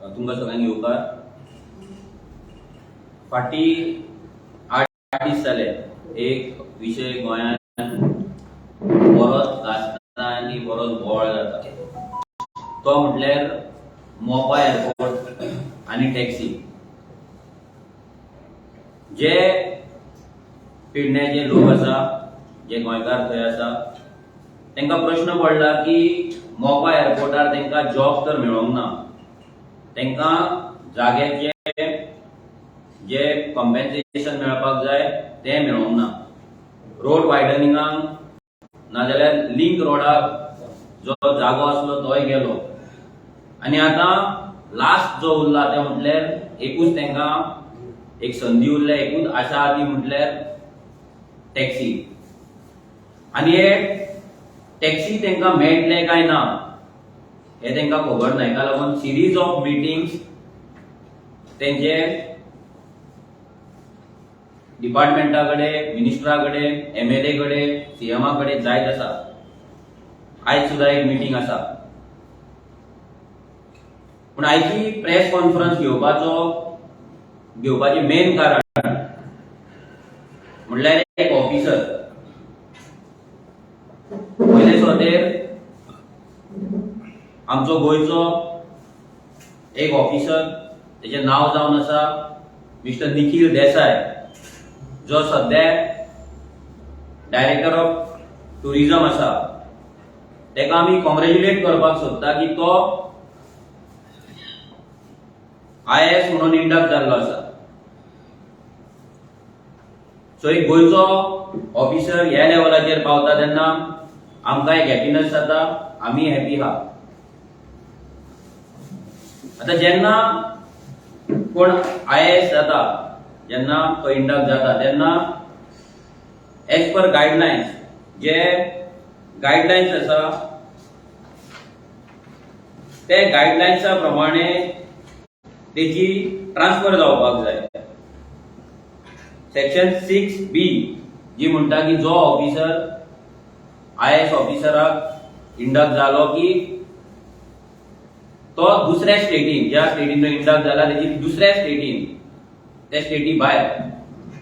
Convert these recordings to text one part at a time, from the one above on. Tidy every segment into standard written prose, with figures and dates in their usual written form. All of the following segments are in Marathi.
तुमकां सगळ्यांक येवकार फाटी 8 दीस जाले एक विषय गोंयांत बरोच गाजता आनी बरोच बोवाळ जाता तो म्हटल्यार मोपा एअरपोर्ट आनी टॅक्सी जे पेडण्याचे लोक आसा जे गोंयकार थंय आसा तांकां प्रश्न पडला की मोपा एअरपोर्टार तांकां जॉब तर मेळोंक ना तांकां जाग्याचे जे कॉम्पेन्सेशन मेळपाक जाय ते मेळोंक ना रोड वायडनिंगाक नाजाल्यार लिंक रोडाक जो जागो आसलो तोय गेलो आनी आतां लास्ट जो उरला ते म्हटल्यार एकूच तांकां एक संधी उरल्या एकूच आशा ती म्हटल्यार टॅक्सी आनी हे टॅक्सी तांकां मेळटले काय ना हे तांकां खबर ना हेका लागून सिरीज ऑफ मिटिंग्स तेंचे डिपार्टमेंटा कडेन मिनिस्टरा कडेन MLA कडेन CM कडेन जायत आसा आयज सुद्धा एक मिटींग आसा पूण आयची प्रेस कॉन्फरन्स घेवपाचे मेन कारण म्हणल्यार एक ऑफिसर पयले सुवातेर आमचो गोंयचो एक ऑफिसर तेजे नाव जावन आसा मिस्टर निखिल देसाय जो सद्याक डायरेक्टर ऑफ टुरिझम आसा तेका आमी कॉंग्रॅच्युलेट करपाक सोदता की तो IAS म्हणून इंडक्ट जाल्लो आसा सो एक गोंयचो ऑफिसर ह्या लेवलाचेर पावता तेन्ना आमकां एक हॅपीनेस जाता आमी हॅपी आहा आता जेन्ना कोण IAS जाता जेन्ना तो इंडक्ट जाता तेन्ना एज पर गायडलायन्स जे गायडलायन्स आसा ते गायडलायन्सा प्रमाणे तेची ट्रान्सफर जावपाक जाय सेक्शन 6B जी म्हणटा की जो ऑफिसर IAS ऑफिसराक इंडक्ट जालो की तो दुसऱ्या स्टेटीन ज्या स्टेटीन तो इंडक्ट जाला तेची दुसऱ्या स्टेटीन त्या स्टेटी भायर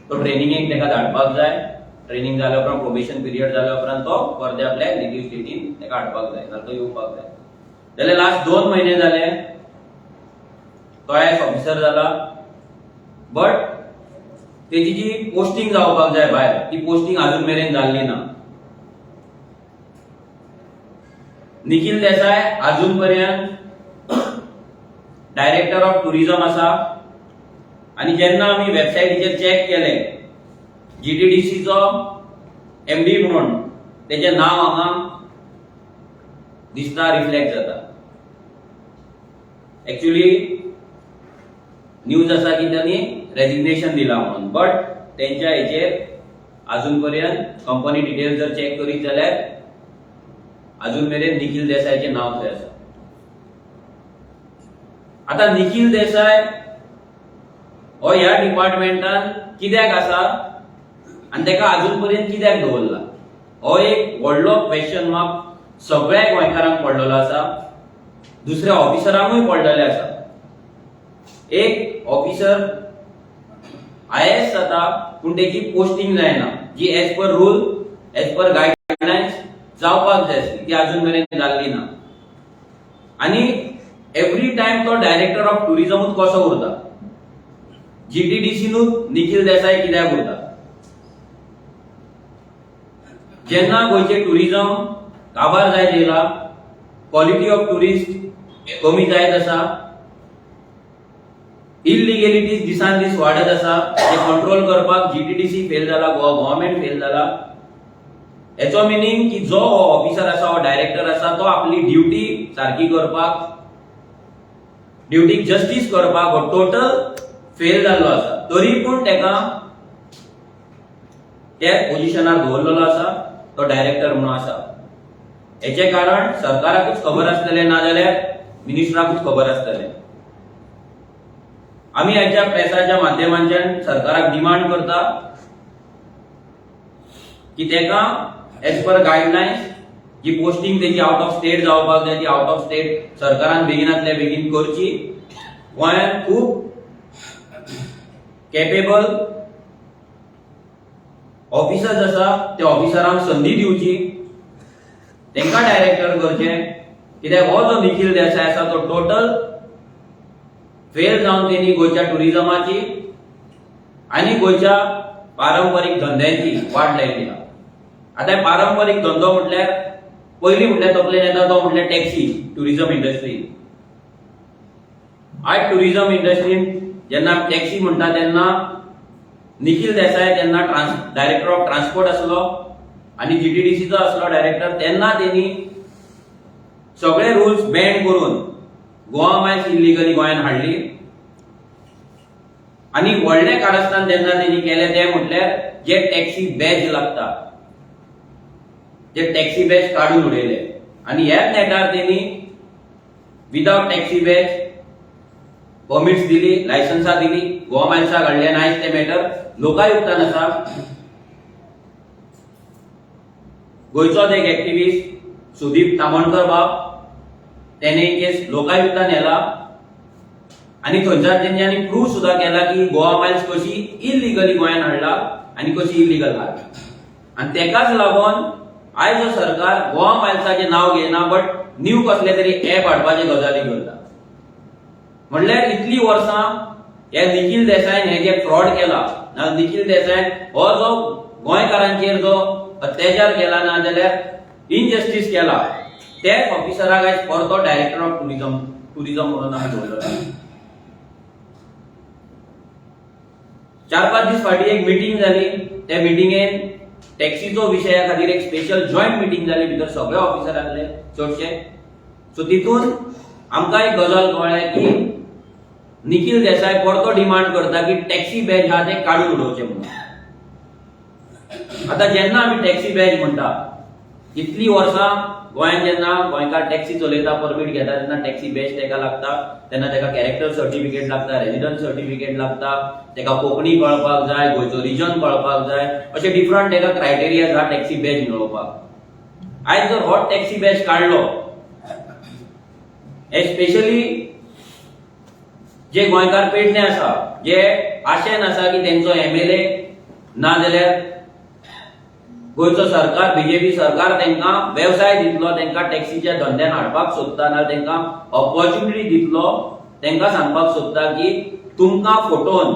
तो ट्रेनिंगेक तेका धाडपाक जाय ट्रेनिंग जाल्या उपरांत प्रोबेशन पिरियड जाल्या उपरांत तो परत आपल्या नेटिव्ह स्टेटीन तेका हाडपाक जाय नाल्यार तो येवपाक जाय जाल्यार लास्ट 2 महिने जाले तो IAS ऑफिसर जाला बट तेची जी पोस्टिंग जावपाक जाय भायर ती पोस्टिंग अजून मेरेन जाल्ली ना निखिल देसाय अजून पर्यंत डायरेक्टर ऑफ टुरिझम आसा आणि जेन्ना आमी वेबसायटीचेर चेक केले GTDC चो MD म्हणून तेजे नाव हांगा दिसता रिफ्लेक्ट जाता एक्चुअली न्यूज आसा की त्यांनी रेजिग्नेशन दिला म्हणून बट त्यांच्या हेचेर अजून पर्यंत कंपनी डिटेल्स जर चेक करीत जाल्यार अजून मेरेन निखिल देसायचे नाव थंय आसा आता निखिल देसाय हो ह्या डिपार्टमेंटान कित्याक आसा आणि तेका अजून पर्यंत कित्याक दवरला हो एक व्हडलो क्वेश्चन मार्क सगळ्या गोंयकारांक पडलेलो आसा दुसऱ्या ऑफिसरांकूय पडलेले आसा एक ऑफिसर IAS जाता पूण तेची पोस्टिंग जायना जी as per rule as per guidelines जावपाक जाय आसली ती अजून मेरेन जाल्ली ना आणि एवरी टाइम तो डायरेक्टर ऑफ टुरिझमूच कसो उरता GTDCनूच निखिल देसाय कित्याक उरता जेन्ना गोंयचे टुरिझम काबार जायत येयला क्वॉलिटी ऑफ टुरिस्ट कमी जायत आसा इलिगॅलिटीज दिसान दीस वाडत आसा ते कंट्रोल करपाक GTDC फेल जाला गव्हर्नमेंट फेल जाला हेचो मिनिंग की जो ऑफिसर आसा हो डायरेक्टर आसा तो आपली ड्युटी सारखी करपाक ड्युटीक जस्टिस करपाक हो टोटल फेल जाल्लो आसा तरी पूण तेका त्या पोझिशनार दवरलेलो आसा तो डायरेक्टर म्हणून आसा हेचे कारण सरकाराकूच खबर आसतले ना जाल्यार मिनिस्टराकूच खबर आसतले आमी ह्याच्या प्रेसाच्या माध्यमांच्यान सरकाराक डिमांड करता की तेका एज पर गायडलायन्स जी पोस्टिंग तेजी आउट ऑफ स्टेट जावपाक जाय ती आउट ऑफ स्टेट सरकारान बेगिनातल्या बेगीन करची. गोंयांत खूब कॅपेबल ऑफिसर्स आसा त्या ऑफिसरांक संधी दिवची, तांकां डायरेक्टर करचे. कित्याक हो जो निखिल देसाय आसा तो टोटल फेल जावन तेणी गोंयच्या टुरिजमाची आनी गोंयच्या पारंपरीक धंद्याची वाट लायली. आता पारंपरीक धंदो म्हटल्यार पयलीं म्हटल्यार तकलेन येता तो म्हटल्यार टॅक्सी टुरिजम इंडस्ट्री. आज टुरिजम इंडस्ट्रीन जेन्ना टॅक्सी म्हणटा तेन्ना निखिल देसाय जेन्ना डायरेक्टर ऑफ ट्रान्सपोर्ट आसलो आनी जीटीडीसीचो आसलो डायरेक्टर तेन्ना तेणी सगळे रुल्स बँड करून गोवा मायल्स इल्लिगली गोंयांत हाडली. आनी व्हडलें कारस्थान जेन्ना तेणी केलें तें म्हटल्यार जे टॅक्सी बॅज लागता ते टॅक्सी बॅज काडून उडयले. आनी ह्याच नेटार तेणी विदाउट टॅक्सी बॅज परमिट्स दिली, लायसन्सां दिली. गोवा मायल्साक हाडले आनी आयज ते मॅटर लोकायुक्तान आसा. गोंयचोच एक एक्टिविस्ट सुदीप तामणकर बाब तेणे केस लोकायुक्तान येला आनी थंयच्यान तेंच्यांनी प्रूव्ह सुद्दां केला की गोवा मायल्स कशी इल्लिगली गोंयांत हाडला आनी कशी इल्लिगल हाडला. आनी तेकाच लागून आयज हो सरकार गोवा मायल्साचें नांव घेयना बट न्यू कसले तरी एप हाडपाचे गजाली करता. म्हणल्यार इतली वर्सां हे निखिल देसायन हे जे फ्रॉड केला ना, निखिल देसायन हो जो गोंयकारांचेर जो अत्याचार केला ना जाल्यार इनजस्टीस केला तेच ऑफिसराक आयज परतो डायरेक्टर ऑफ टुरिजम म्हणून आमी दवरला. 4-5 दीस फाटीं एक मिटींग जाली. त्या मिटींगेन टॅक्सीचो विशया खातीर एक स्पेशल जॉयंट मिटींग जाली, भितर सगळे ऑफिसर आसले चडशे. सो तितून आमकां एक गजाल कळ्ळें की निखिल देसाय परतो डिमांड करता की टॅक्सी बॅज हा ते काडून उडोवचे म्हणून. आता जेन्ना आमी टॅक्सी बॅज म्हणटा इतली वर्सां गोंयांत जेन्ना गोंयकार टॅक्सी चलयता परमीट घेता तेन्ना टॅक्सी बॅज तेका लागता, तेन्ना तेका कॅरेक्टर सर्टिफिकेट लागता, रेजिडन्स सर्टिफिकेट लागता, तेका कोंकणी कळपाक जाय, गोंयचो रिजन कळपाक जाय, अशे डिफरंट तेका क्रायटेरिया आसा टॅक्सी बॅज मेळोवपाक. आयज जर हो टॅक्सी बॅज काडलो स्पेशली जे गोंयकार पेडणे आसा जे आशेन आसा की तेंचो एमएलए ना जाल्यार गोंयचो सरकार बीजेपी सरकार तांकां वेवसाय दितलो, तांकां टॅक्सीच्या धंद्यान हाडपाक सोदता ना तांकां ऑपॉर्च्युनिटी दितलो, तांकां सांगपाक सोदता की तुमकां फटोवन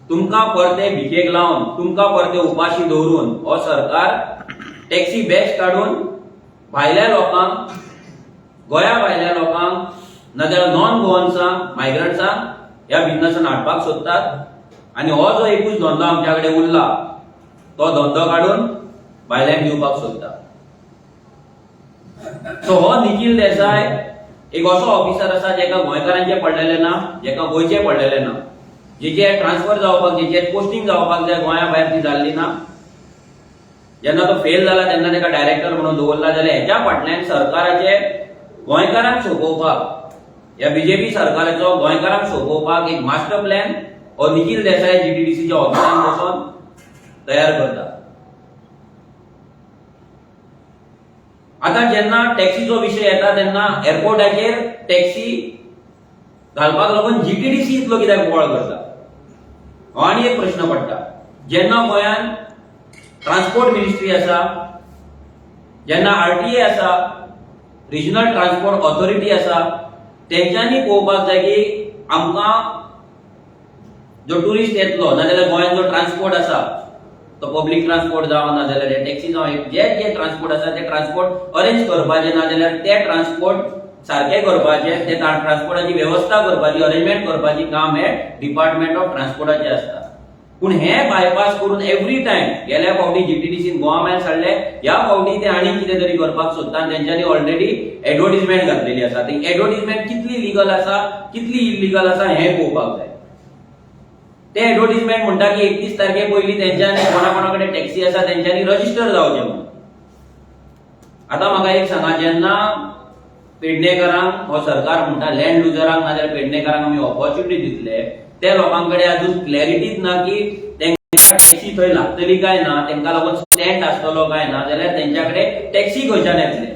तुमकां परते भिकेक लावन तुमकां परते उपाशी दवरून हो सरकार टॅक्सी बॅज काडून भायल्या लोकांक गोंया भायल्या लोकांक नाजाल्यार नॉन गोवन्सांक मायग्रंट्सांक ह्या बिझनसान हाडपाक सोदतात. आनी हो जो एकूच धंदो आमच्या कडेन उरला तो धंदो काडून भायल्यांक दिवपाक सोदता. सो हो निखिल देसाय एक असो ऑफिसर आसा जेका गोंयकारांचे पडलेले ना, जेका गोंयचे पडलेले ना, जेचे ट्रान्सफर जावपाक जेचे पोस्टिंग जावपाक जाय गोंया भायर ती जाल्ली ना. जेन्ना तो फेल जाला तेन्ना तेका डायरेक्टर म्हणून दवरला जाल्यार हेच्या फाटल्यान सरकाराचे गोंयकारांक सोंपोवपाक ह्या बीजेपी सरकाराचो गोंयकारांक सोंपोवपाक एक मास्टर प्लॅन हो निखिल देसाय जीटीडीसीच्या ऑफिसान बसून तयार करता. आता जेन्ना टॅक्सीचो विशय येता तेन्ना एअरपोर्टाचेर टॅक्सी घालपाक लागून जीटीडीसी इतलो कित्याक बोवाळ करता हो आनी एक प्रश्न पडटा. जेन्ना गोंयांत ट्रान्सपोर्ट मिनिस्ट्री आसा, जेन्ना आरटीए आसा, रिजनल ट्रान्सपोर्ट ऑथॉरिटी आसा, तेंच्यांनी पळोवपाक जाय की आमकां जो टुरिस्ट येतलो नाजाल्यार गोंयांत जो ट्रान्सपोर्ट आसा तो पब्लीक ट्रान्सपोर्ट जावं नाजाल्यार टॅक्सी जावं जे जे ट्रान्सपोर्ट आसा ते ट्रान्सपोर्ट अरेंज करपाचे नाजाल्यार ते ट्रान्सपोर्ट सारखे करपाचे, ते ट्रान्सपोर्टाची वेवस्था करपाची, अरेंजमेंट करपाची काम हे डिपार्टमेंट ऑफ ट्रान्सपोर्टाचे आसता. पूण हे बायपास करून एवरी टायम गेल्या फावटी जीटीडीसीन गोवा मायल्स हाडले, ह्या फावटी ते आनी कितें तरी करपाक सोदता आनी तेंच्यांनी ऑलरेडी एडवर्टिजमेंट घातलेली आसा. ती एडवर्टिजमेंट कितली लिगल आसा कितली इल्लिगल आसा हें पळोवपाक जाय. ते एडवर्टिजमेंट म्हणटा की 31 तारखे पयलीं तेंच्यांनी कोणा कडेन टॅक्सी आसा तेंच्यांनी रजिस्टर जावचें म्हणून. आतां म्हाका एक सांगा, जेन्ना पेडणेकारांक हो सरकार म्हणटा लँड लुजरांक नाजाल्यार पेडणेकारांक आमी ऑपॉर्च्युनिटी दितले, त्या लोकांकडे अजून क्लॅरिटीच ना की टॅक्सी थंय लागतली काय ना, तांकां लागून स्टँड आसतलो काय ना, जाल्यार तेंच्याकडे टॅक्सी खंयच्यान येतले?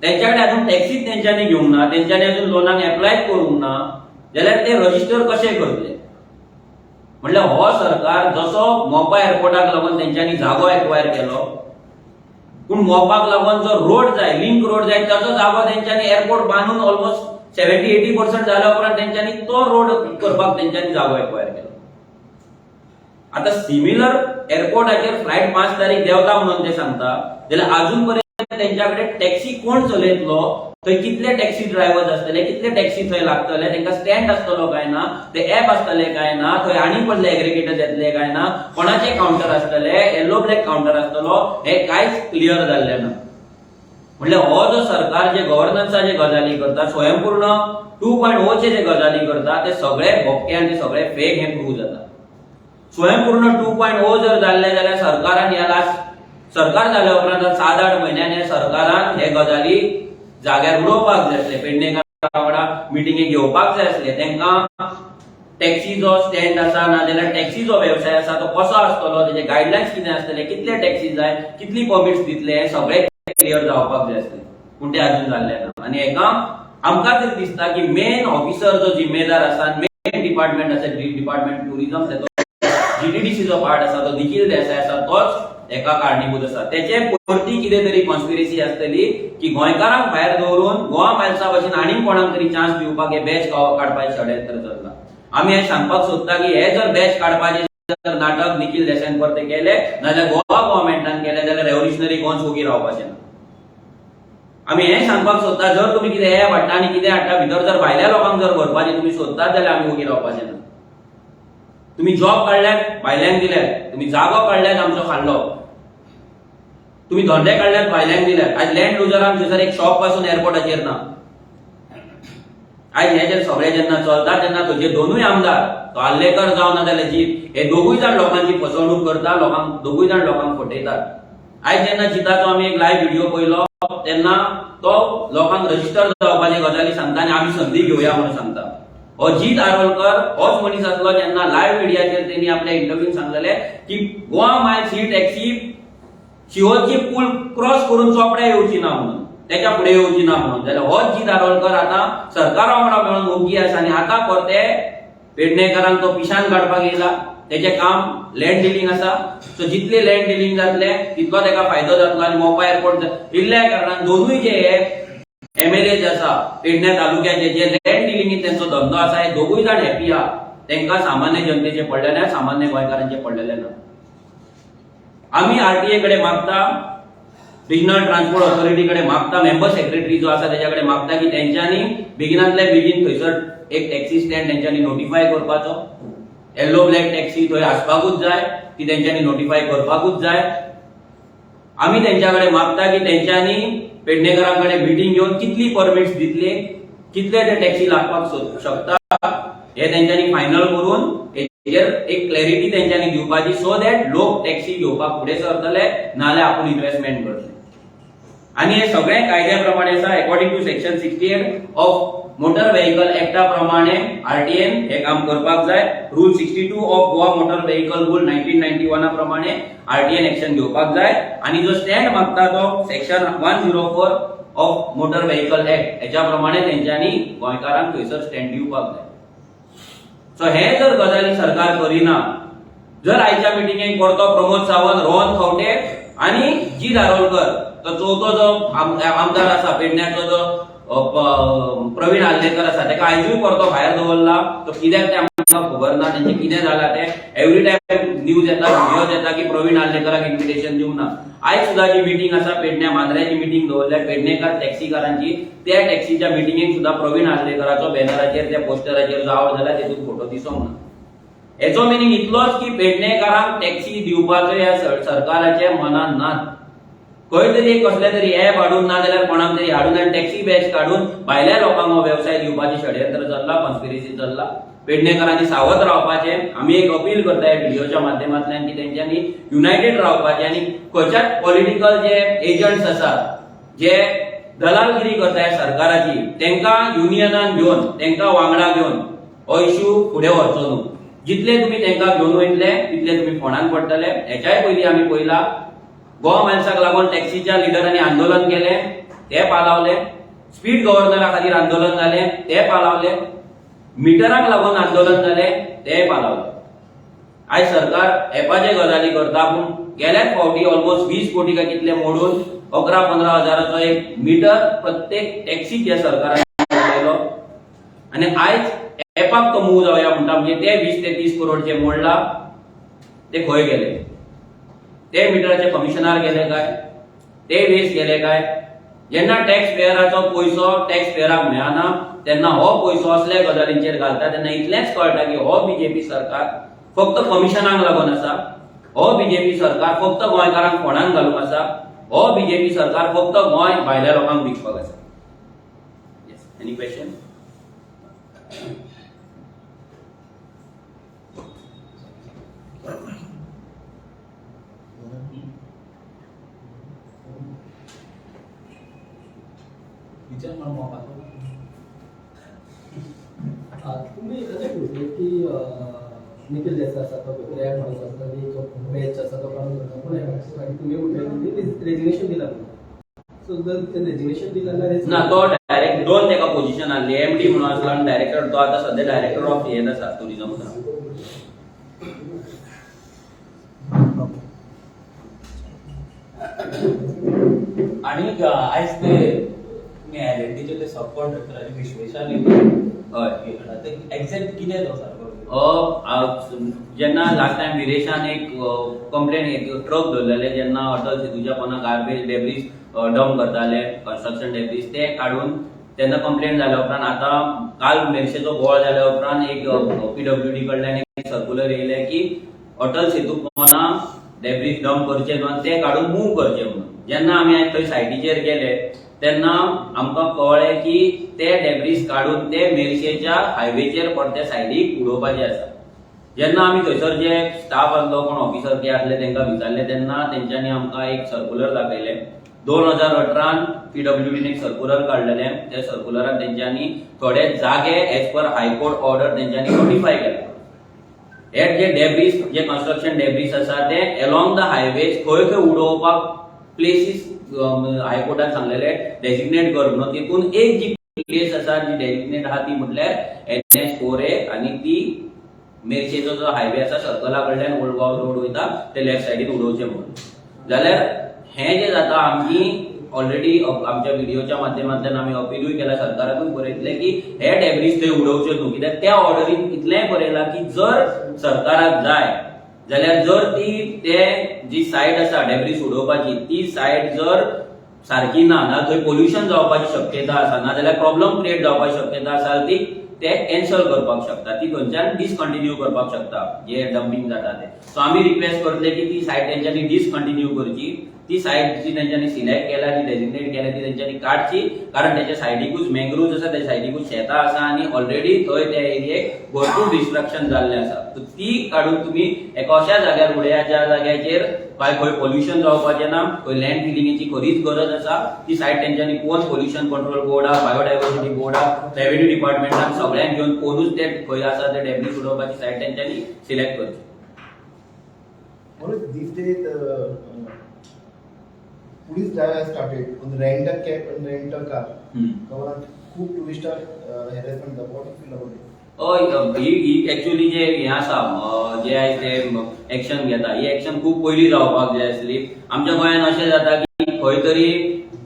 तेंच्याकडे अजून टॅक्सीच तेंच्यांनी घेवंक ना, तेंच्यांनी अजून लोनाक एप्लाय करूंक ना, जाल्यार ते रजिस्टर कशे करतले? म्हणल्यार हो सरकार जसो मोपा एअरपोर्टाक लागून तेंच्यांनी जागो एक्वायर केलो, पूण मोपाक लागून जो रोड जाय, लिंक रोड जाय, ताचो जागो तेंच्यांनी एअरपोर्ट बांदून ऑलमोस्ट 70-80% जाल्या उपरांत तेंच्यांनी तो रोड करपाक तेंच्यांनी जागो एक्वायर केलो. आता सिमिलर एअरपोर्टाचेर फ्लायट 5 तारीख देंवता म्हणून ते सांगता, जाल्यार अजून पर्यंत तेंच्याकडे टॅक्सी कोण चलयतलो? थंय कितले टॅक्सी ड्रायव्हर्स आसतले, कितले टॅक्सी थंय लागतले, तांकां स्टँड आसतलो काय ना, ते ऍप आसतले काय ना, थंय आनी पडले एग्रिगेटर्स येतले काय ना, कोणाचे काउंटर आसतले, येलो ब्लॅक काउंटर आसतलो, हे कांयच क्लियर जाल्ले ना. म्हणल्यार हो जो सरकार जे गव्हर्नन्साचे गजाली करता, स्वयंपूर्ण 2.0 चे जे गजाली करता, ते सगळे भोपके आनी ते सगळे फेक हे प्रूव्ह जाता. स्वयंपूर्ण 2.0 जर जाल्ले जाल्यार सरकारान ह्या सरकार जाल्या उपरांत 7-8 म्हयन्यांनी सरकारान हे गजाली जाग्यार उडोवपाक जाय आसले, पेडणेकर वांगडा मिटिंगेक घेवपाक जाय आसले, तांकां टॅक्सीचो स्टँड आसा ना जाल्यार टॅक्सीचो वेवसाय आसा तो कसो आसतलो, तेजे गायडलायन्स कितें आसतले, कितले टॅक्सी जाय, कितली परमिट्स दितले, हे सगळे क्लियर जावपाक जाय आसले, पूण ते अजून जाल्ले ना. आनी हेका आमकां तरी दिसता की मेन ऑफिसर जो जिम्मेदार आसा, मेन डिपार्टमेंट आसा, डिपार्टमेंट टुरिझम, जीटीडीसीचो पार्ट आसा तो निखिल देसाय आसा, तोच एका कारणीभूत आसा. तेचे परती कितें तरी कॉन्स्पिरसी आसतली की गोंयकारांक भायर दवरून गोवा मायल्सा भशेन आनी कोणाक तरी चान्स दिवपाक हे बॅच काडपाचें षडयंत्र चल्लां. आमी हे सांगपाक सोदता की हे जर बॅच काडपाचें जर नाटक निखिल देसायन परते केले, नाजाल्यार गोवा गव्हर्नमेंटान केले, जाल्यार रेव्होल्युशनरी गोंस उगी रावपाचें ना. आमी हे सांगपाक सोदता, जर तुमी कितें हे हाडटा आनी कितें हाडटा भितर जर भायल्या लोकांक जर भरपाचें तुमी सोदतात जाल्यार आमी उगी रावपाचें ना. तुम्ही जॉब काढल्यात भायल्यांक दिल्यात, तुम्ही जागो काढल्यात आमचो खाल्लो, तुम्ही धंदे काढल्यात भायल्यांक दिल्यात. आज लँड लुजरांक थंयसर एक शॉप पासून एअरपोर्टाचेर ना. आज हे जे सगळे जेन्ना चलता तेन्ना थंयचे दोनूय आमदार, तो आल्लेकर जावं ना जाल्यार जीत, हे दोगूय जाण लोकांची फसवणूक करता, दोगूय जाण लोकांक फटयतात. आज जेन्ना जिताचो आमी एक लायव्ह व्हिडिओ पळयलो तेन्ना तो लोकांक रजिस्टर जावपाचे गजाली सांगता आनी आमी संदी घेवया म्हणून सांगता. अजित आरोलकर होच मनीस आसलो जेन्ना लायव्ह मिडियाचेर तेणी आपल्या इंटरव्यून सांगलेले की गोवा मायल्स ही टॅक्सी शिवोची पूल क्रॉस करून चोपड्या येवची ना म्हणून, त्याच्या फुडें येवची ना म्हणून. जाल्यार हो अजित आरोलकर आतां सरकारा वांगडा मेळून ओगी आसा आनी आतां परते पेडणेकरांक तो पिशान काडपाक येयला. तेजें काम लँड डिलिंग आसा, सो जितले लँड डिलिंग जातले तितलो ताका फायदो जातलो आनी मोपा एअरपोर्ट इल्ल्या कारणान दोनूय जे एमएलए आसा पेडणे तालुक्याचे जे लँड डिलिंगीत त्यांचो धंदो आसा, हे दोगूय जाण हॅपी आहा. तांकां सामान्य जनतेचे पडलेले, सामान्य गोंयकारांचे पडलेले ना. आमी आरटीए कडे मागता, रिजनल ट्रान्सपोर्ट ऑथॉरिटी कडे मागता, मेंबर सेक्रेटरी जो आसा तेच्या कडे मागता की तेंच्यांनी बेगिनांतल्या बेगीन थंयसर एक टॅक्सी स्टँड तेंच्यांनी नोटिफाय करपाचो. येलो ब्लॅक टॅक्सी थंय आसपाकूच जाय, ती तेंच्यांनी नोटिफाय करपाकूच जाय. आमी तेंच्या कडे मागता की तेंच्यांनी पेडणेकरांकडे मिटिंग घेवन कितली परमिट्स दितले, कितले ते टॅक्सी लागपाक शकता, हे तेंच्यांनी फायनल करून हेजेर एक क्लॅरिटी तेंच्यांनी दिवपाची, सो दॅट लोक टॅक्सी घेवपाक फुडें सरतले, नाल्यार आपूण इन्व्हेस्टमेंट करतले. आनी हे सगळे कायद्या प्रमाणे आसा. According to section 68 of motor vehicle एक्टा प्रमाणे आरटीएन हे काम करपाक जाय. Rule 62 of Goa motor vehicle rule 1991 प्रमाणे आरटीएन एक्शन घेवपाक जाय. आणि जो स्टँड मागता तो section 104 of motor vehicle act हेच्या प्रमाणे तेंच्यांनी गोंयकारांक थंयसर स्टँड दिवपाक जाय. सो हे जर गजाली सरकार करिना, जर आयच्या मिटिंगेक परतो प्रमोद सावंत, रोहन खंवटे आणि जी दारोलकर, तो चवथो जो आमदार आसा पेडण्याचो जो प्रवीण आल्लेकर आसा, ताका आयजूय परतो भायर दवरला. तो कित्याक ते आमकां खबर ना, तेंचे कितें जालां ते. एवरी टायम न्यूज येता, व्हिडिओज येता की प्रवीण आल्लेकराक इन्व्हिटेशन दिवंक ना. आयज सुद्धा जी मिटिंग आसा पेडण्या मांद्र्याची मिटिंग दवरल्या पेडणेकार टॅक्सीकारांची, त्या टॅक्सीच्या मिटिंगेक सुद्धा प्रवीण आल्लेकराचो बॅनराचेर त्या पोस्टराचेर जो आवड जाला तेतून फोटो दिसूंक ना. हेचो मिनिंग इतलोच की पेडणेकारांक टॅक्सी दिवपाचो ह्या सरकाराच्या मनान ना. खंय तरी कसले तरी ऍप हाडून ना जाल्यार कोणाक तरी हाडून आनी टॅक्सी बॅच काढून भायल्या लोकांक हो वेवसाय दिवपाचे षडयंत्र चल्ला, कॉन्स्पिरसी चल्ला. पेडणेकरांनी सावध रावपाचे. आमी एक अपील करता ह्या व्हिडिओच्या माध्यमांतल्यान की तेंच्यांनी युनायटेड रावपाचे आनी खंयच्याच पॉलिटिकल जे एजंट्स आसात जे दलालगिरी करता सरकाराची, तांकां युनियनान घेवन, तांकां वांगडा घेवन हो इश्यू फुडें व्हरचो न्हू. जितले तुम्ही तांकां घेवन वयतले तितले तुम्ही फोंडान पडटले. हेच्याय पयलीं आमी पळयला गोवा मायल्साक लागून टॅक्सीच्या लिडरांनी आंदोलन केले, ते पालावले. स्पीड गव्हर्नरा खातीर आंदोलन जाले, ते पालावले. मिटराक लागून आंदोलन जाले, ते पालावले. आयज सरकार एपाचे गजाली करता, पूण गेल्याच फावटी ऑलमोस्ट 20 कोटी काय कितले मोडून 11-15 हजाराचो एक मीटर प्रत्येक टॅक्सीक ह्या सरकारान केलो. आनी आयज एपाक तो मूव जावया म्हणटा, म्हणजे ते 20 ते 30 करोड जे मोडला ते खंय गेले? ते मिटराचे कमिशनार गेले काय? ते वेस्ट गेले काय? जेन्ना टॅक्स पेयराचो पैसो टॅक्स पेयराक मेळना तेन्ना हो पैसो असल्या गजालींचेर घालता, तेन्ना इतलेंच कळटा की हो बीजेपी सरकार फक्त कमिशनाक लागून आसा. हो बीजेपी सरकार फक्त गोंयकारांक फोंडान घालूंक आसा. हो बीजेपी सरकार फक्त गोंय भायल्या लोकांक विकपाक आसा. Any question? तुम्ही की निखिल देसाई आसा तो क्रॅक म्हणून आसा जो मॅच आसा तो काडून करता, पूण तुम्ही रेजिग्नेशन दिला. सो जर ते रेजिग्नेशन दिला ना, तो डायरेक्ट दोन तेका पोझिशन आसली, एमडी म्हणून आसलो आनी डायरेक्टर. तो आतां सध्या डायरेक्टर ऑफ हेन आसा टुरिझम. आणि आयज ते तुम्ही एलएनटीचे ते सब कॉन्ट्रॅक्टराचे विश्वेशान हय एक्झॅक्ट कितें तो सारको? जेन्ना लास्ट टायम विरेशान एक कंप्लेंट ट्रक धरलेले, जेन्ना अटल सेतूच्या पोंदा गार्बेज डेब्रीज डंप करताले, कन्स्ट्रक्शन डेब्रीज ते काडून तेन्ना कंप्लेंट जाल्या उपरांत आतां काल मेरशेचो बोळ जाल्या उपरांत एक पीडब्ल्यूडी कडल्यान एक सर्क्युलर येयले की अटल सेतू पोंदा डेब्रीज डंप करचे न्हू, ते काडून मूव करचे म्हणून. जेन्ना आमी थंय सायटीचेर गेले तेन्ना आमकां कळ्ळें की ते डेब्रीज काडून ते मेरशेच्या हायवेचेर परते सायडीक उडोवपाचे आसा. जेन्ना आमी थंयसर जे स्टाफ आसलो, कोण ऑफिसर ते आसले तांकां विचारले तेन्ना तेंच्यांनी आमकां एक सर्क्युलर दाखयले. 2018 पीडब्ल्यूडीन एक सर्क्युलर काडलेले. त्या सर्क्युलरान तेंच्यांनी थोडे जागे एज पर हायकोर्ट ऑर्डर तेंच्यांनी नोटिफाय केले. हे जे डेब्रीज, जे कन्स्ट्रक्शन डेब्रीज आसा ते अलोंग द हायवेज खंय खंय उडोवपाक प्लेसीस हायकोर्टान सांगलेले डेजिग्नेट कर म्हणून. तितून एक जी प्लेस आसा जी डेजिग्नेट आहा ती म्हटल्यार NH4A, आनी ती मेरशेचो जो हायवे आसा सर्कला कडल्यान ओल्ड गोवा रोड वयता ते लेफ्ट सायडीन उडोवचे म्हणून. जाल्यार हे जे जाता आमची ऑलरेडी आमच्या व्हिडिओच्या माध्यमांतल्यान आमी अपीलूय केला, सरकाराकूय बरयतले की हे डेब्रीज थंय उडोवचे न्हू. कित्याक त्या ऑर्डरीन इतलेंय बरयलां की जर सरकाराक जाय जाल्यार जर ती ते जी सायट आसा डेब्रीज उडोवपाची ती सायट जर सारकी ना, ना थंय पोल्युशन जावपाची शक्यता आसा, ना जाल्यार प्रॉब्लम क्रिएट जावपाची शक्यता आसा, ती ते कॅन्सल करपाक शकता, ती थंयच्यान डिसकंटिन्यू करपाक शकता जे डंपिंग जाता ते. सो आमी रिक्वेस्ट करतले की ती सायट तेंच्यांनी डिसकंटिन्यू करची. ती सायट जी तेंच्यांनी सिलेक्ट केला, जी डेजिग्नेट केल्या ती तेंच्यांनी काडची, कारण तेच्या सायडीकूच मँग्रोव्ज आसा, त्या सायडीकूच शेतां आसा आनी ऑलरेडी थंय त्या एरियेक भरपूर डिस्ट्रक्शन जाल्लें आसा. सो ती काडून तुमी एका अशा जाग्यार उडया ज्या जाग्याचेर खंय पोल्युशन जावपाचें ना, खंय लँड फिलिंगेची खरीच गरज आसा. ती सायट तेंच्यांनी पोवन पोल्युशन कंट्रोल बोर्ड आहा, बायोडायवर्सिटी बोर्ड आहा, रेव्हेन्यू डिपार्टमेंटान सगळ्यांक घेवन पोवनूच ते खंय आसा ते डेब्रीज उडोवपाची सायट तेंच्यांनी सिलेक्ट करची. These days, police drive has started on the rent a cab and rent a car. Government खूप tourist harassment जाता. What do you feel about it? He actually जे हे आसा जे आयज ते एक्शन घेता, ही एक्शन खूप पयलीं जावपाक जाय आसली. आमच्या गोंयांत अशें जाता की खंय तरी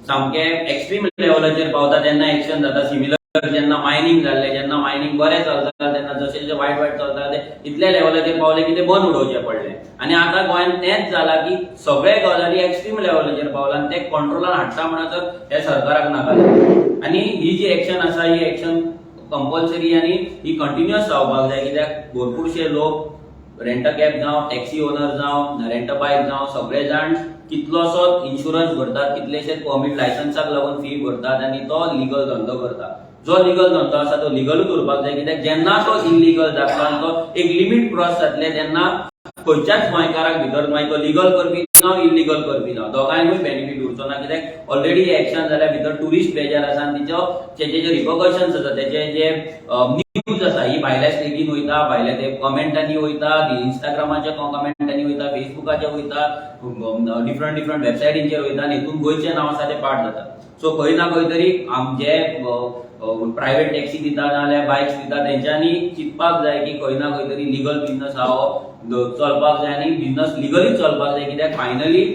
सामकें एक्स्ट्रीम लेवलाचेर पावता तेन्ना एक्शन जाता. सिमिलर जेन्ना मायनिंग जाल्लें, जेन्ना मायनिंग बरें चलता तेन्ना जशें जशें वायट वायट चलता ते इतल्या लेवलाचेर पावले की ते बंद उडोवचे पडले. आनी आतां गोंयांत तेंच जाला की सगळे गजाली एक्स्ट्रीम लेवलाचेर पावला आनी ते कंट्रोलान हाडटा म्हणसर हे सरकाराक नाका. आनी ही जी एक्शन आसा ही एक्शन कंपल्सरी आनी ही कंटिन्युअस जावपाक जाय. कित्याक भरपूरशे लोक रेंट अ कॅब जावं, टॅक्सी ओनर जावं, रेंट अ बायक जावं, सगळे जाण कितलोसोच इन्शुरन्स भरतात, कितलेशेच परमीट लायसन्साक लागून फी भरतात आनी तो लिगल धंदो करता. जो लिगल धंदो आसा तो लिगलूच उरपाक जाय. कित्याक जेन्ना तो इलिगल जाता आनी तो एक लिमीट क्रॉस जातले तेन्ना खंयच्याच गोंयकाराक भितर मागीर तो लिगल करपी जावं इल्लीगल करपी जावं दोगांयकूय बेनिफीट उरचो ना कित्याक ऑलरेडी एक्शन जाल्यार भितर टुरिस्ट प्लेजर आसा आनी तेचे जे रिपकशन्स आसा तेचे जे न्यूज आसा ही भायल्या स्टेटीन वयता भायल्या ते कमेंटांनी वयता इंस्टाग्रामाच्या कमेंटांनी वयता फेसबुकाचेर वयता डिफरंट वेबसायटींचेर वयता आनी हितून गोंयचें नांव आसा तें पाड जाता सो खंय ना खंय तरी आमचे प्रायव्हेट टॅक्सी दिता नाजाल्यार बायक्स दिता तेंच्यांनी चिंतपाक जाय की खंय ना खंय तरी लिगल बिझनस आहा हो चलपाक जाय आनी बिझनस लिगलीच चलपाक जाय कित्याक फायनली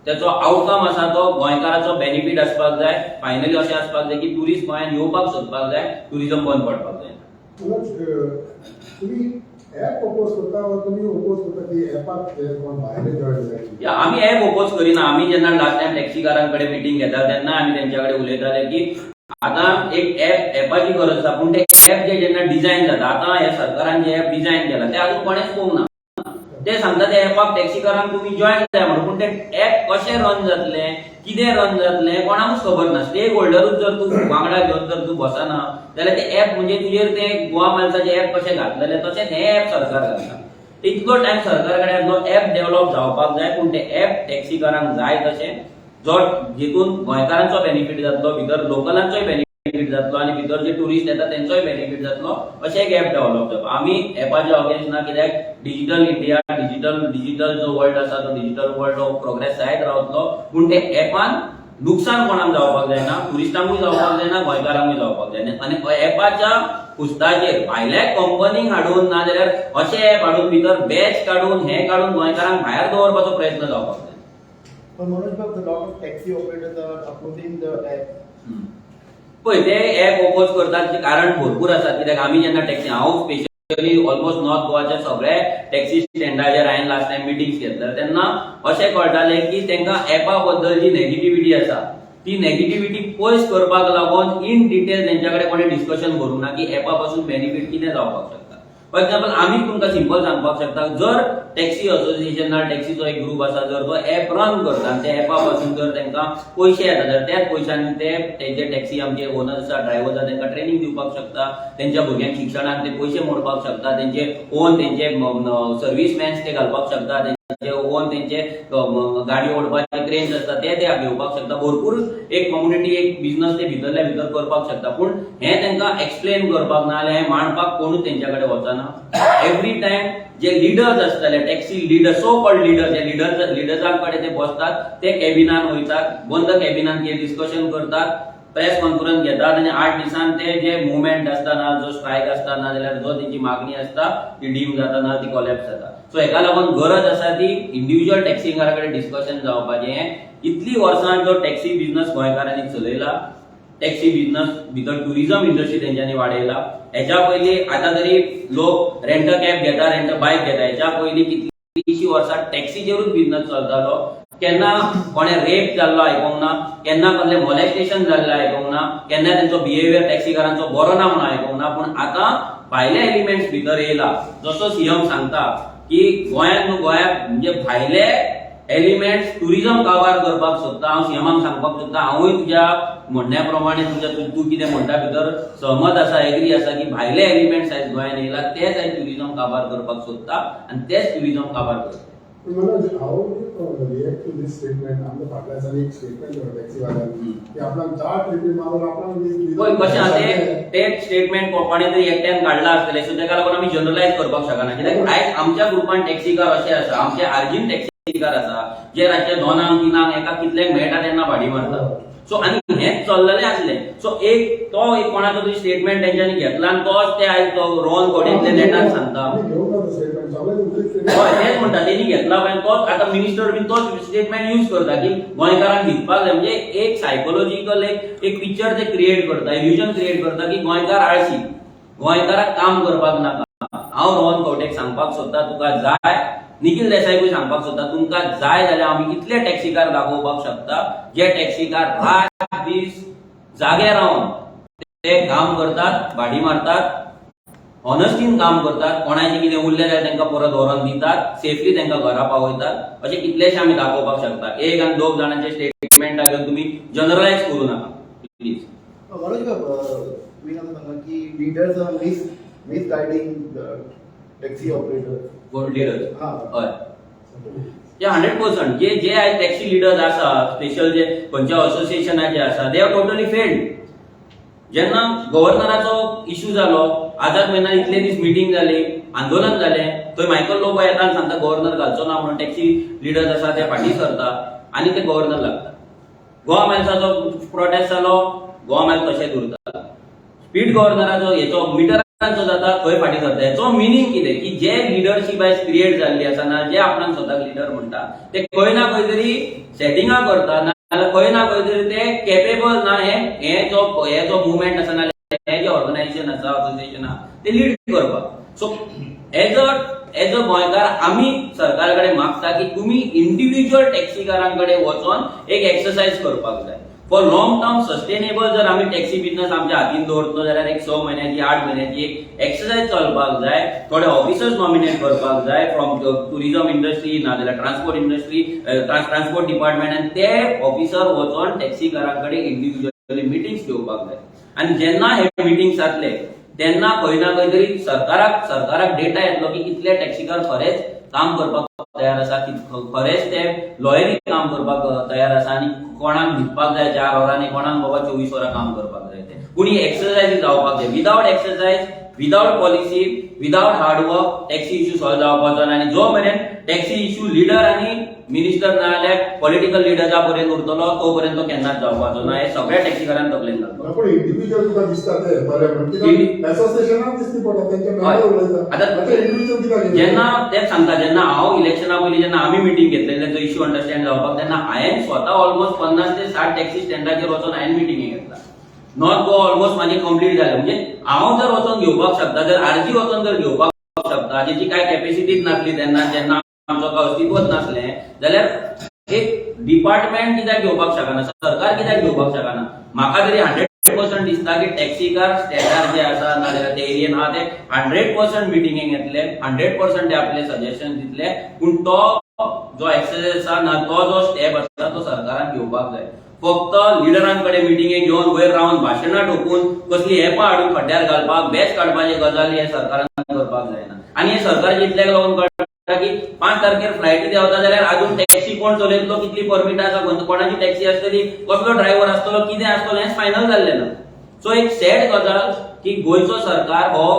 त्याचो आउटकम आसा तो गोंयकाराचो बेनिफीट आसपाक जाय फायनली अशें आसपाक जाय की टुरिस्ट गोंयांत येवपाक सोदपाक जाय टुरिजम बंद पडपाक जाय तुम्ही ऍप अपोज करता वा तुम्ही अपोज करता की ऍपाक कोण भायले जॉइन जायची आमी ऍप अपोज करिना आमी जेन्ना लास्ट टायम टॅक्सीकारांकडे मिटींग घेता तेन्ना आमी तेंच्याकडे उलयताले की आतां एक ऍपाची गरज आसा पूण ते ऍप जे जेन्ना डिझायन जाता आतां ह्या सरकारान जे ऍप डिझायन केला ते आजून कोणेच पळोवंक ना ते सांगता ते ऍपाक टॅक्सीकारांक तुमी जॉइन जाय म्हणून पूण ते ऍप कशें रन जातलें कितें रन जातलें कोणाकूच खबर ना स्टेक होल्डरूच जर तूं वांगडा घेवन जर तूं बसना जाल्यार ते ऍप म्हणजे तुजेर ते गोवा मायल्साचे ऍप कशें घातलेले तशेंच हे ऍप सरकार घालता इतलो टायम सरकार कडेन ऍप डेव्हलप जावपाक जाय पूण ते ऍप टॅक्सीकारांक जाय तशें जो जितून गोंयकारांचो बेनिफीट जातलो भितर लोकलांचोय बेनिफीट जातलो आनी भितर जे टुरिस्ट येता तेंचोय बेनिफीट जातलो अशें एक ऍप डेव्हलप जावपाक आमी ऍपाच्या अगेन्स्ट ना कित्याक डिजिटल इंडिया डिजिटल जो वर्ल्ड आसा तो डिजिटल वर्ल्ड हो प्रोग्रेस जायत रावतलो पूण ते ऍपान नुकसान कोणाक जावपाक जायना टुरिस्टांकूय जावपाक जायना गोंयकारांकूय जावपाक जायना आनी ऍपाच्या पुस्ताचेर भायल्या कंपनीक हाडून ना जाल्यार अशें ऍप हाडून भितर बॅच काडून हें काडून गोंयकारांक भायर दवरपाचो प्रयत्न जावपाक जाय But Manoj, the lot of taxi operators are uploading the app. पळय ते ऍप ओपोज करतात कारण भरपूर आसात कित्याक आमी जेन्ना टॅक्सी हांव स्पेशली ऑलमोस्ट नॉर्थ गोवाच्या सगळ्या टॅक्सी स्टँडाचेर हांवें लास्ट टायम मिटिंग्स घेतल्या तेन्ना अशें कळटालें की तांकां ऍपा बद्दल जी नेगेटिविटी आसा ती नेगेटिविटी पयस करपाक लागून इन डिटेल तेंच्या कडेन कोणें डिस्कशन करूंक ना की ऍपा पासून बेनिफीट कितें जावपाक शकता फॉर एक्झाम्पल आमी तुमकां सिंपल सांगपाक शकता जर टॅक्सी असोसिएशन ना टॅक्सीचो एक ग्रुप आसा जर तो ऍप रन करता आनी त्या ऍपा पासून जर तांकां पयशे येता जाल्यार त्याच पयशांनी ते तेंचे टॅक्सी आमचे ओनर आसा ड्रायव्हर आसा तांकां ट्रेनिंग दिवपाक शकता तेंच्या भुरग्यांक शिक्षणाक ते पयशे मोडपाक शकता तेंचे ओन तेंचे सर्वीसमॅन्स ते घालपाक शकता तेंचे ओन तेंचे गाडी ओडपाचे क्रेन्स आसता ते घेवपाक शकता भरपूर एक कम्युनिटी एक बिझनस ते भितरल्या भितर करपाक शकता पूण हें तांकां एक्सप्लेन करपाक ना जाल्यार हें मांडपाक कोणूच तेंच्या कडेन वचना एवरी टायम जे लिडर्स आसताले taxi leader so called leader जे लिडर्सां कडेन ते बसतात ते कॅबिनान वयतात बंद कॅबिनान कितें डिस्कशन करतात प्रेस कॉन्फरन्स घेतात आनी 8 दिसान ते जे मुवमेंट आसतना जो स्ट्रायक आसतना जाल्यार जो तेंची मागणी आसता ती डीम जातना ती कॉलॅप्स जाता सो हेका लागून गरज आसा ती इंडिव्हिज्युअल टॅक्सीकारा कडेन डिस्कशन जावपाचें इतली वर्सां जो टॅक्सी बिझनस गोंयकारांनी चलयला टॅक्सी बिझनस भितर टुरिजम इंडस्ट्री तेंच्यांनी वाडयला हेच्या पयलीं आतां तरी लोक रेंट कॅब घेता रेंट बायक घेता हेच्या पयलीं कितलींशीं वर्सां टॅक्सीचेरूच बिझनस चलतालो केन्ना कोणे रेप जाल्लो आयकूंक ना केन्ना कसलें मॉलेस्टेशन जाल्लें आयकूंक ना केन्ना तेंचो बिहेवियर टॅक्सीकारांचो बरो ना म्हणून आयकूंक ना पूण आतां भायले एलिमेंट्स भितर येयला जसो सीएम सांगता की गोंयांत म्हणजे भायले एलिमेंट्स टुरिजम काबार करपाक सोदता हांव सीएमाक सांगपाक सोदता हांवूय तुज्या म्हणण्या प्रमाणे तूं कितें म्हणटा भितर सहमत आसा एग्री आसा की भायले एलिमेंट्स आयज गोंयांत येयला तेच आयज टुरिजम काबार करपाक सोदता आनी तेच टुरिजम काबार करता Manoj how react to this statement आमच्या फाटल्या दिसांनी एक स्टेटमेंट टॅक्सी वाल्यान की आपल्याक जाट रिपीट मारून आपल्याक पळय कशें आसा तेच स्टेटमेंट कोणे तरी एकट्यान काडला आसतलें सो तेका लागून आमी जनरलायज करपाक शकना कित्याक आयज आमच्या ग्रुपान टॅक्सीकार अशे आसा आमचे आर्जीन टॅक्सीकार आसा जे रातचे 2 3 एका कितल्याक मेळटा तेन्ना भाडी मारता सो आनी हेंच चल्ललें आसलें सो तो एक कोणाचो तरी स्टेटमेंट तेंच्यांनी घेतला आनी तोच ते आयज तो रोहन कोडेंतले नेटान सांगता हय तेच म्हणटा तेणी घेतला पळय तोच आतां मिनिस्टर बीन तोच स्टेटमेंट यूज करता की गोंयकारांक न्हिदपाक जाय म्हणजे एक सायकोलॉजिकल एक पिक्चर ते क्रिएट करता इल्युजन क्रिएट करता की गोंयकार आळशी गोंयकाराक काम करपाक नाका हांव रोहन कवटेक सांगपाक सोदता तुका जाय निखिल देसाईकूय सांगपाक सोदता तुमकां जाय जाल्यार आमी कितले टॅक्सीकार दाखोवपाक शकता जे टॅक्सीकार रात दीस जागे रावन ते काम करतात भाडी मारतात ऑनेस्टीन काम करतात कोणाचें कितें उरलें जाल्यार तांकां परत व्हरून दितात सेफली तांकां घरा पावयतात अशें कितलेशे आमी दाखोवपाक शकता एक आनी 2 जाणांचे स्टेटमेंटा घेवन तुमी जनरलायज करूं नाका प्लीज Manoj, तुम्ही आता सांगा की leaders are misguiding taxi operator leader हा हय जे 100% जे आयज टॅक्सी लिडर्स आसा, स्पेशल जे खंयच्या असोसिएशनाचे आसा, दे आर टोटली फेल्ड. जेन्ना गव्हर्नराचो इश्यू जालो, आझाद मैदानात इतले दीस मिटींग जाली, आंदोलन जालें, थंय मायकल लोबो येता आनी सांगता गव्हर्नर घालचो ना म्हणून टॅक्सी लिडर्स आसा ते फाटीं सरता आनी ते गव्हर्नर लागता. गोवा मायल्साचो प्रोटेस्ट जालो, गोवा मायल्स तशेंच उरता. स्पीड गव्हर्नराचो हेचो मिटरांचो जाता, थंय फाटीं सरता. हेचो मिनींग कितें की जे लिडरशीप आयज क्रिएट जाल्ली आसा ना, जे आपणाक स्वताक लिडर म्हणटा, ते खंय ना खंय तरी सेटिंगां करता ना जाल्यार खंय ना खंय तरी ते केपेबल ना हे जो मुवमेंट आसा ना, हे जे ऑर्गनायझेशन आसा, असोसिएशन आसा, ते लीड करपाक. सो एज अ गोंयकार आमी सरकारा कडेन मागता की तुमी इंडिव्हिज्युअल टॅक्सीकारांकडे वचोन एक एक्सरसाइज करपाक जाय. फॉर लॉंग टर्म सस्टेनेबल जर आमी टॅक्सी बिझनेस आमच्या हातीन दवरतलो जाल्यार एक 6 म्हयन्याची 8 म्हयन्याची एक एक्सरसाइज चलपाक जाय. थोडे ऑफिसर्स नॉमिनेट करपाक जाय फ्रॉम टुरिझम इंडस्ट्री ना जाल्यार ट्रान्सपोर्ट इंडस्ट्री, ट्रान्सपोर्ट डिपार्टमेंट, आनी ते ऑफिसर वचोन टॅक्सीकारांकडे इंडिव्हिज्युअली मिटिंग्स घेवपाक जाय. आनी जेन्ना हे मिटिंग्स जातले तेन्ना खंय ना खंय तरी सरकाराक डेटा येतलो की कितले टॅक्सीकार खरेच काम करपाक तयार आसा, खरेच ते लॉयरी काम करपाक तयार आसा आनी कोणाक न्हिदपाक जाय 4 वरांनी, कोणाक बाबा 24 वरां काम करपाक जाय. ते पूण ही एक्सरसाइज जावपाक जाय. Without exercise, without policy, without hard work taxi issue solve जावपाचो ना. आनी जो मेरेन टॅक्सी इश्यू लिडर आनी मिनिस्टर ना जाल्यार पॉलिटिकल लिडर्सा पर्यंत उरतलो तो पर्यंत तो केन्नाच जावपाचो ना. हे सगळ्या टॅक्सीकारांक तकलेन घालपाक. पण इंडिव्हिज्युअल तुका दिसता ते बरे म्हणून कित्याक असोसिएशनाक दिसती पडटा तेंचे मेंबर उलयता. आता इंडिव्हिज्युअल कित्याक जेन्ना तेच सांगता, जेन्ना हांव इलेक्शना पयलीं जेन्ना आमी मिटींग घेतलेली तेंचो इश्यू अंडरस्टँड जावपाक, तेन्ना हांवें स्वता ऑलमोस्ट 50 ते 60 टॅक्सी स्टँडाचेर वचून हांवें मिटींग घेतला. नॉर्थ गोवा ऑलमोस्ट म्हाजी कंप्लीट जालें. म्हणजे हांव जर वचून घेवपाक शकता, जर आरजी वचून जर घेवपाक शकता, जेची काय कॅपॅसिटीच नासली तेन्ना, जेन्ना आमचो काय अस्तित्वच नासलें, जाल्यार एक डिपार्टमेंट कित्याक घेवपाक शकना, सरकार कित्याक घेवपाक शकना. म्हाका तरी 100% दिसता की टॅक्सीकार स्टँडार जे आसा ना जाल्यार ते एरियेन आहा ते 100% मिटिंगेक येतले, 100% ते आपले सजेशन दितले. पूण तो जो एक्सरसाइज आसा ना, तो जो स्टेप आसा तो सरकारान घेवपाक जाय. फक्त लिडरांकडे मिटिंगेक घेवन वयर रावन भाशणां ठोकून कसली एपां हाडून खड्ड्यार घालपाक, बेस काडपाचे गजाली हे सरकारान करपाक जायना. आनी हे सरकार इतल्याक लागून कळटा की 5 तारखेर फ्लायटी देंवता जाल्यार अजून टॅक्सी कोण चलयतलो, कितली परमीट आसा, कोणाची टॅक्सी आसतली, कसलो ड्रायव्हर आसतलो, कितें आसतलो, हें फायनल जाल्लें ना. सो एक सॅड गजाल की गोंयचो सरकार हो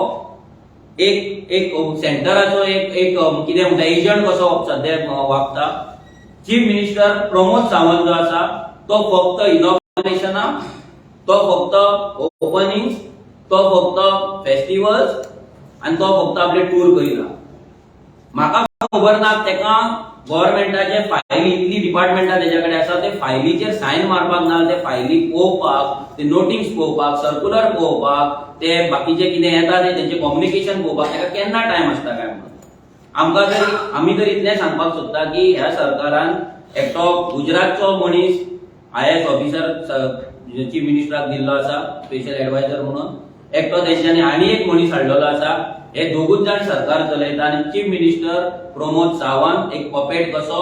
एक सेंटराचो एक कितें म्हणटा एजंट कसो सध्या वागता. चीफ मिनिस्टर प्रमोद सावंत जो आसा तो फक्त इनॉग्रेशना, तो फक्त ओपनिंग्स, तो फक्त फेस्टिवल्स आनी तो फक्त आपले टूर करिना. म्हाका खबर ना तेका गव्हर्नमेंटाचे फायली इतली डिपार्टमेंटां तेजे कडेन आसा, ते फायलीचेर सायन मारपाक ना, ते फायली पळोवपाक, ते नोटीस पळोवपाक, सर्क्युलर पळोवपाक, ते बाकीचे कितें येता ते तेंचे कम्युनिकेशन पळोवपाक तेका केन्ना टायम आसता काय म्हणून. आमकां तरी आमी तरी इतलें सांगपाक सोदता की ह्या सरकारान एकटो गुजरातचो मनीस IAS ऑफिसर चीफ मिनिस्टराक दिल्लो आसा, स्पेशल एडवायझर म्हणून. एकटो तेंच्यांनी आनी एक मनीस हाडलेलो आसा. हे दोगूच जाण सरकार चलयता आनी चीफ मिनिस्टर प्रमोद सावंत एक पपेट कसो,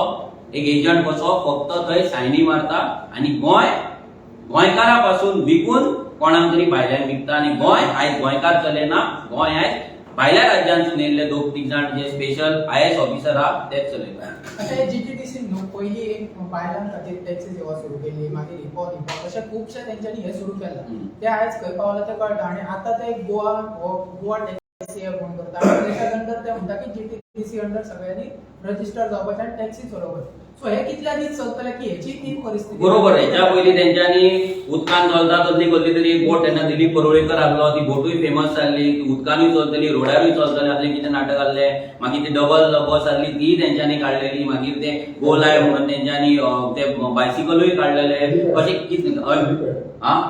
एक एजंट कसो फक्त थंय सायनी मारता आनी गोंयकारा पासून विकून कोणाक तरी भायल्यान विकता. आनी गोंय आयज गोंयकार चलयना, गोंय आयज भायल्या राज्यांतसून येयल्ले 2-3 जाण जे स्पेशल IAS ऑफिसर आहा तेच चलयता. आता GTTC न्हू पयली एक बायलां खातीर टॅक्सी सेवा सुरू केली, मागीर हिपॉप अशें खुबशे तेंच्यांनी हे सुरू केला. ते आयज खंय पावला ते कळटा. आनी आतां ते गोवा टॅक्सी ॲप म्हणून करता. आनी तेच्या अंडर ते म्हणटा की GTTC अंडर सगळ्यांनी रजिस्टर जावपाचें आनी टॅक्सी चलोवपाची. सो हे कितल्या दीस चलतले की हेची तीन परिस्थिती बरोबर. हेच्या पयलीं तेंच्यांनी उदकान चलता तसली कसली तरी एक बोट तेन्ना दिलीप परोळेकर आहलो, ती बोटूय फेमस जाल्ली, उदकानूय चलतली, रोडारूय चलतली, असलें कितें नाटक आहलें. मागीर ती डबल बस आहली ती तेंच्यांनी काडलेली. मागीर ते गो लायव म्हणून तेंच्यांनी ते बायसिकलूय काडलेले. अशें कितें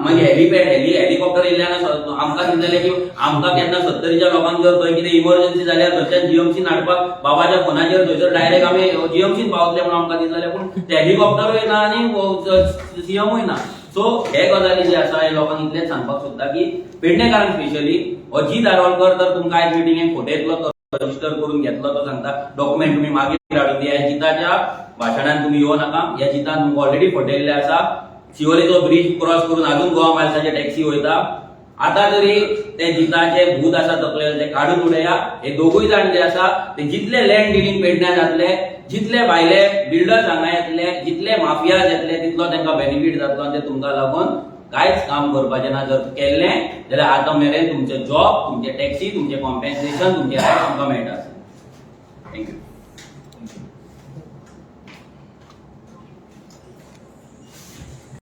मागीर हेलिकॉप्टर येयल्यान आमकां दिसलें की आमकां केन्ना 70च्या लोकांक जर थंय कितें इमर्जन्सी जाल्यार थंयच्यान GMC हाडपाक बाबाच्या फोनाचेर थंयसर डायरेक्ट आमी GMCन पावतले म्हणून आमकां दिसलें. पूण ते हेलिकॉप्टरूय ना आनी CMूय ना. सो हे गजाली जे आसा हे लोकांक इतलेंच सांगपाक सोदता की पेडणेकारांक स्पेशली अजीत आरोलकर तर तुमकां आयज मिटिंगेक फटयतलो तो रजिस्टर करून घेतलो. तो सांगता डॉक्युमेंट तुमी मागीर हाडून दिया. जिताच्या भाशणान तुमी येवं नाका. ह्या जितान तुमकां ऑलरेडी फटयल्ले आसा. शिवोलेचो ब्रिज क्रॉस करून अजून गोवा मायल्साचे टॅक्सी वयता. आता तरी ते जिताचे भूत आसा तकलेले ते काढून उडया. हे दोगूय जाण जे आसा ते जितले लँड डिलिंग पेडण्या जातले, जितले भायले बिल्डर्स हांगा येतले, जितले माफियाज येतले, तितलो तांकां बेनिफीट जातलो. आनी ते तुमकां लागून कांयच काम करपाचें ना. जर केल्लें जाल्यार आतां मेरेन तुमचे जॉब, तुमचे टॅक्सी, तुमचे कॉम्पेन्सेशन, तुमचे रायट्स तुमकां मेळटा. थँक्यू.